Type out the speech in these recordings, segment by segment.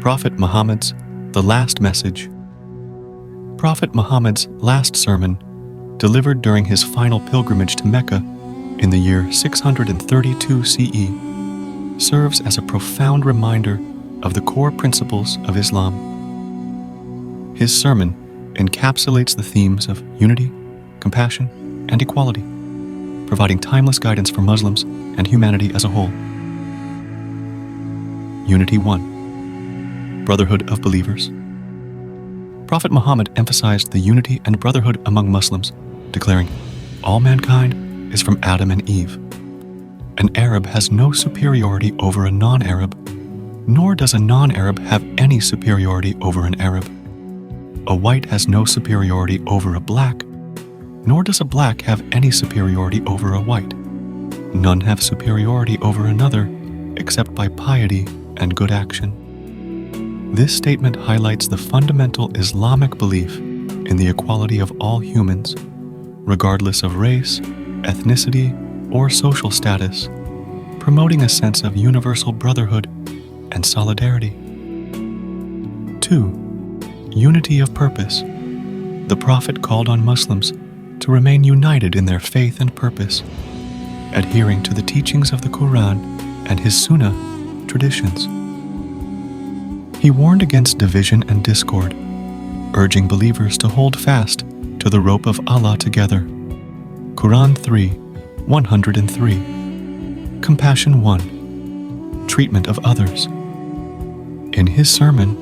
Prophet Muhammad's The Last Message. Prophet Muhammad's last sermon, delivered during his final pilgrimage to Mecca in the year 632 CE, serves as a profound reminder of the core principles of Islam. His sermon encapsulates the themes of unity, compassion, and equality, providing timeless guidance for Muslims and humanity as a whole. Unity 1. Brotherhood of Believers. Prophet Muhammad emphasized the unity and brotherhood among Muslims, declaring, "All mankind is from Adam and Eve. An Arab has no superiority over a non-Arab, nor does a non-Arab have any superiority over an Arab. A white has no superiority over a black, nor does a black have any superiority over a white. None have superiority over another except by piety and good action." This statement highlights the fundamental Islamic belief in the equality of all humans, regardless of race, ethnicity, or social status, promoting a sense of universal brotherhood and solidarity. 2. Unity of purpose. The Prophet called on Muslims to remain united in their faith and purpose, adhering to the teachings of the Quran and his Sunnah traditions. He warned against division and discord, urging believers to hold fast to the rope of Allah together. Quran 3:103. Compassion 1. Treatment of others. In his sermon,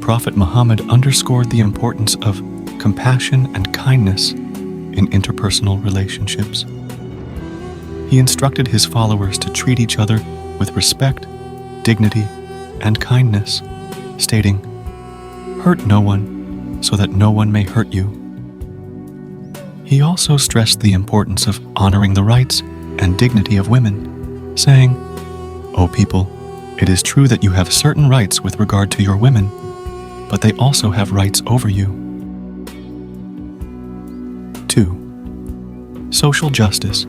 Prophet Muhammad underscored the importance of compassion and kindness in interpersonal relationships. He instructed his followers to treat each other with respect, dignity, and kindness, stating, "Hurt no one, so that no one may hurt you." He also stressed the importance of honoring the rights and dignity of women, saying, "O people, it is true that you have certain rights with regard to your women, but they also have rights over you." 2. Social justice.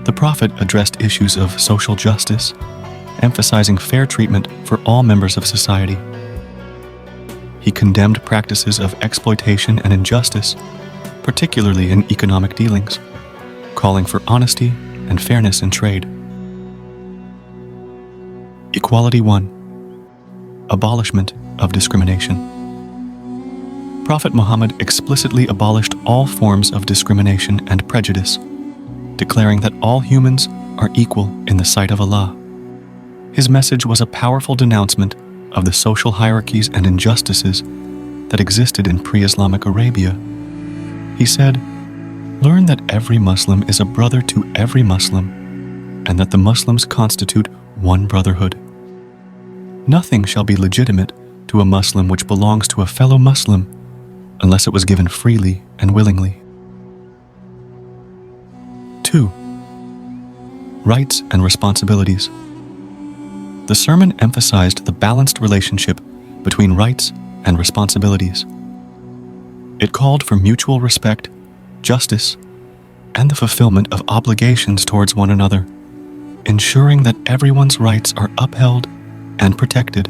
The Prophet addressed issues of social justice, emphasizing fair treatment for all members of society. He condemned practices of exploitation and injustice, particularly in economic dealings, calling for honesty and fairness in trade. Equality 1. Abolishment of discrimination. Prophet Muhammad explicitly abolished all forms of discrimination and prejudice, declaring that all humans are equal in the sight of Allah. His message was a powerful denouncement of the social hierarchies and injustices that existed in pre-Islamic Arabia. He said, "Learn that every Muslim is a brother to every Muslim, and that the Muslims constitute one brotherhood. Nothing shall be legitimate to a Muslim which belongs to a fellow Muslim unless it was given freely and willingly." 2. Rights and responsibilities. The sermon emphasized the balanced relationship between rights and responsibilities. It called for mutual respect, justice, and the fulfillment of obligations towards one another, ensuring that everyone's rights are upheld and protected.